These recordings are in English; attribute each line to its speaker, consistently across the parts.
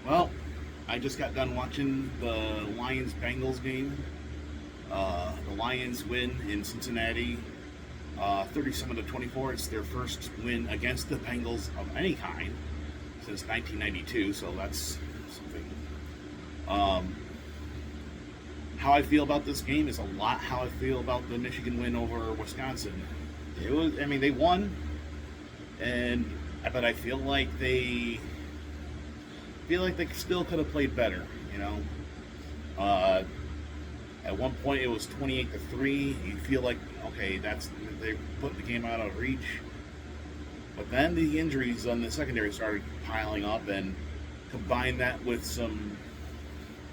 Speaker 1: Well, I just got done watching the Lions Bengals game. The Lions win in Cincinnati, 37 to 24. It's their first win against the Bengals of any kind since 1992. So that's something. Um, how I feel about this game is a lot how I feel about the Michigan win over Wisconsin. It was, I mean, they won, and but I feel like they still could have played better. You know, uh, at one point it was 28 to 3. You feel like okay, that's they put the game out of reach. But then the injuries on the secondary started piling up, and combine that with some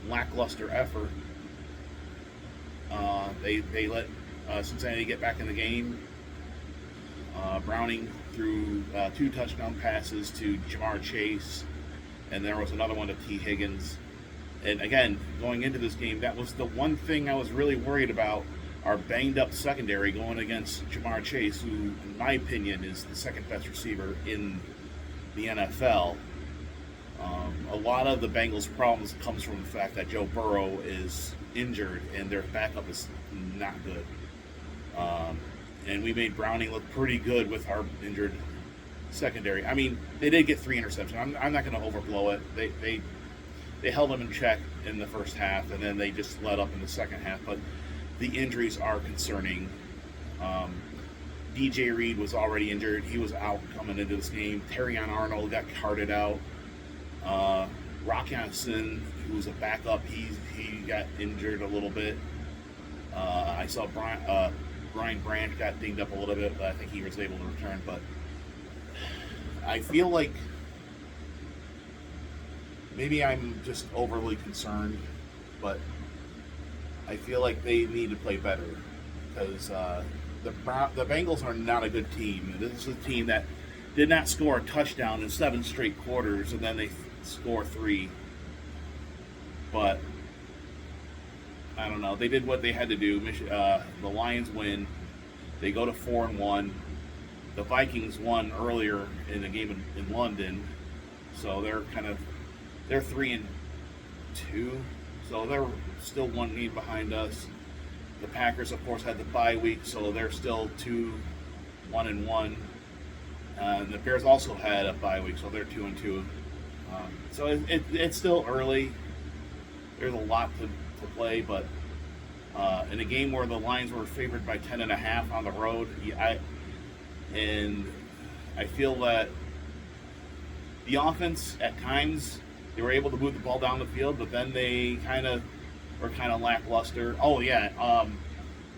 Speaker 1: lackluster effort. They let Cincinnati get back in the game. Browning threw two touchdown passes to Jamar Chase, and there was another one to T. Higgins. And again, going into this game, that was the one thing I was really worried about. Our banged up secondary going against Jamar Chase, who, in my opinion, is the second best receiver in the NFL. A lot of the Bengals' problems comes from the fact that Joe Burrow is injured and their backup is not good. Um, and we made Browning look pretty good with our injured secondary. I mean, they did get three interceptions. I'm not going to overblow it. They held them in check in the first half, and then they just let up in the second half. But the injuries are concerning. Um, DJ Reed was already injured. He was out coming into this game. Terrion Arnold got carted out. Rock Johnson, who was a backup, he got injured a little bit. I saw Brian Branch got dinged up a little bit, but I think he was able to return. But I feel like maybe I'm just overly concerned, but I feel like they need to play better because the Bengals are not a good team. This is a team that did not score a touchdown in 7 straight quarters, and then they score 3. But I don't know. They did what they had to do. The Lions win. They go to 4-1. The Vikings won earlier in the game in London, so they're 3-2. So they're still one game behind us. The Packers, of course, had the bye week, so they're still 1-1. And the Bears also had a bye week, so they're 2-2. So it's still early. There's a lot to play, but in a game where the Lions were favored by 10.5 on the road, I feel that the offense at times they were able to move the ball down the field, but then they were kind of lackluster. Oh yeah,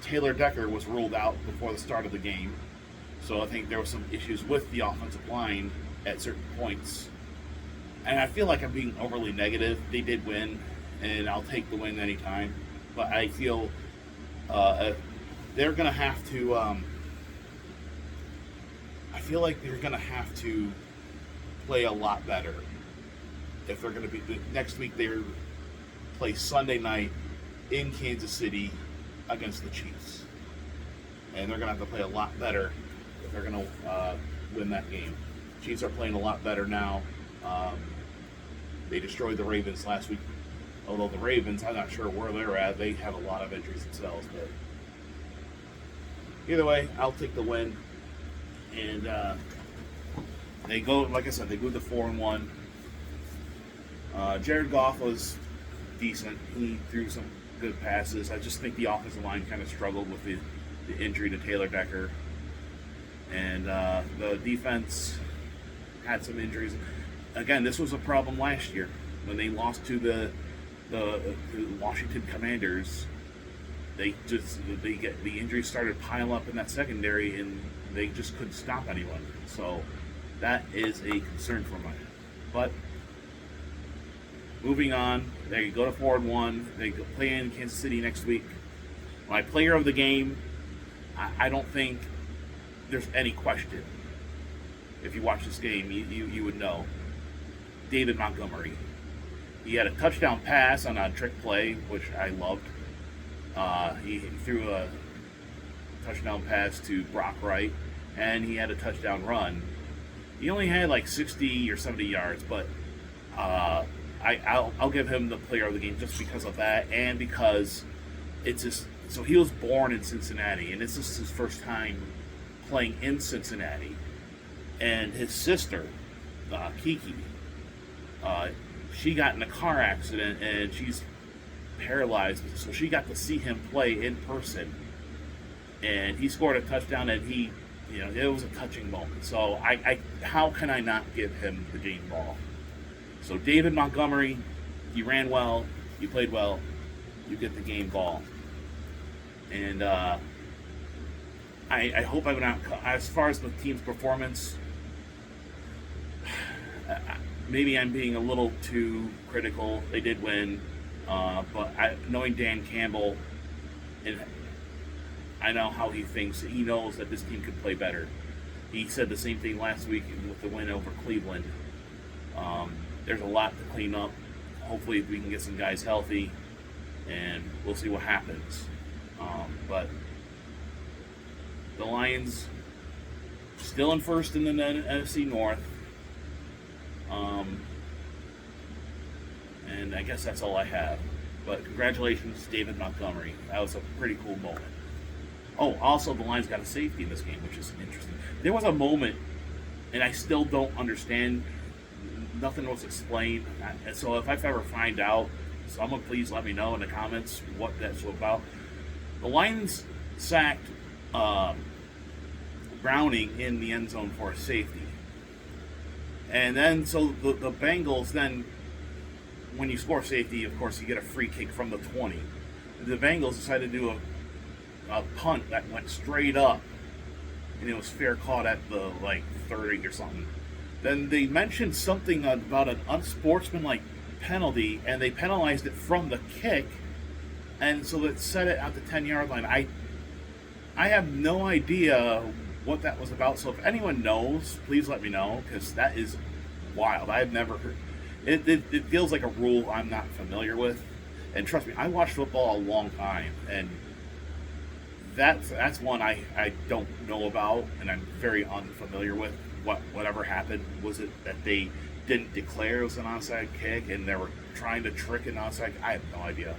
Speaker 1: Taylor Decker was ruled out before the start of the game, so I think there were some issues with the offensive line at certain points. And I feel like I'm being overly negative. They did win, and I'll take the win anytime. But I feel they're going to have to. I feel like they're going to have to play a lot better if they're going to be next week. They play Sunday night in Kansas City against the Chiefs, and they're going to have to play a lot better if they're going to win that game. Chiefs are playing a lot better now. They destroyed the Ravens last week. Although the Ravens, I'm not sure where they're at. They have a lot of injuries themselves. But either way, I'll take the win. And they go, like I said, they go to 4-1. Jared Goff was decent. He threw some good passes. I just think the offensive line kind of struggled with the injury to Taylor Decker. And the defense had some injuries. Again, this was a problem last year when they lost to the Washington Commanders. The injuries started piling up in that secondary, and they just couldn't stop anyone. So that is a concern for me. But moving on, they go to 4-1. They play in Kansas City next week. My player of the game, I don't think there's any question. If you watch this game, you would know. David Montgomery. He had a touchdown pass on a trick play, which I loved. He threw a touchdown pass to Brock Wright, and he had a touchdown run. He only had like 60 or 70 yards, but I'll give him the player of the game just because of that, and because it's just so he was born in Cincinnati, and this is his first time playing in Cincinnati, and his sister, Kiki, she got in a car accident and she's paralyzed, so she got to see him play in person, and he scored a touchdown, and it was a touching moment. So I how can I not give him the game ball? So David Montgomery, you ran well, you played well, you get the game ball. And I hope I'm not, as far as the team's performance, maybe I'm being a little too critical. They did win, but knowing Dan Campbell, and I know how he thinks, he knows that this team could play better. He said the same thing last week with the win over Cleveland. There's a lot to clean up. Hopefully we can get some guys healthy, and we'll see what happens. But the Lions still in first in the NFC North. And I guess that's all I have. But congratulations, David Montgomery. That was a pretty cool moment. Oh, also the Lions got a safety in this game, which is interesting. There was a moment, and I still don't understand. Nothing was explained. And so if I ever find out, someone please let me know in the comments what that's about. The Lions sacked Browning in the end zone for a safety. And then, so the Bengals then, when you score safety, of course, you get a free kick from the 20. The Bengals decided to do a punt that went straight up, and it was fair caught at the, 30 or something. Then they mentioned something about an unsportsmanlike penalty, and they penalized it from the kick, and so it set it at the 10-yard line. I have no idea what that was about, so if anyone knows, please let me know, because that is wild. I've never heard it feels like a rule I'm not familiar with, and trust me, I watched football a long time, and that's one I don't know about, and I'm very unfamiliar with. Whatever happened, was it that they didn't declare it was an onside kick and they were trying to trick an onside? I have no idea.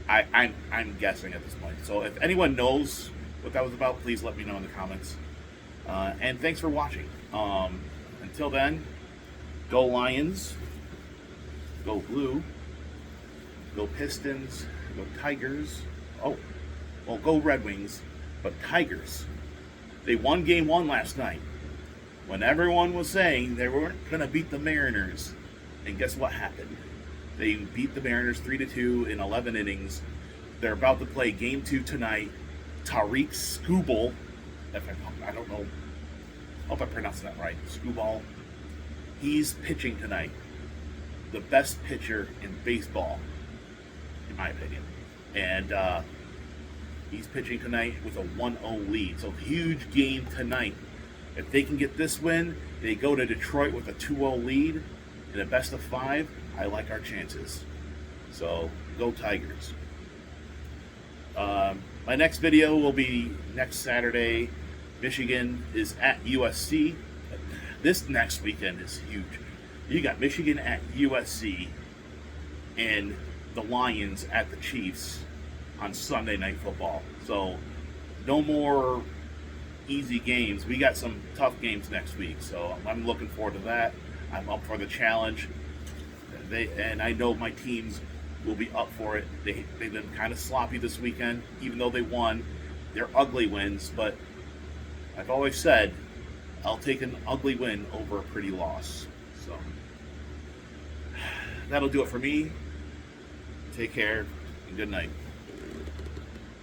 Speaker 1: I'm guessing at this point. So if anyone knows what that was about, please let me know in the comments. And thanks for watching. Until then, go Lions, go Blue, go Pistons, go Tigers. Oh, well, go Red Wings, but Tigers. They won game 1 last night, when everyone was saying they weren't going to beat the Mariners. And guess what happened? They beat the Mariners 3-2 in 11 innings. They're about to play game 2 tonight. Tariq Skubal, I don't know, I hope I pronounced that right, Skubal, he's pitching tonight. The best pitcher in baseball, in my opinion. And he's pitching tonight with a 1-0 lead. So huge game tonight. If they can get this win, they go to Detroit with a 2-0 lead in a best of 5. I like our chances. So go Tigers. My next video will be next Saturday. Michigan is at USC. This next weekend is huge. You got Michigan at USC and the Lions at the Chiefs on Sunday Night Football. So no more easy games. We got some tough games next week, so I'm looking forward to that. I'm up for the challenge. And I know my teams will be up for it. They've been kind of sloppy this weekend, even though they won. They're ugly wins, but I've always said I'll take an ugly win over a pretty loss. So that'll do it for me. Take care and good night.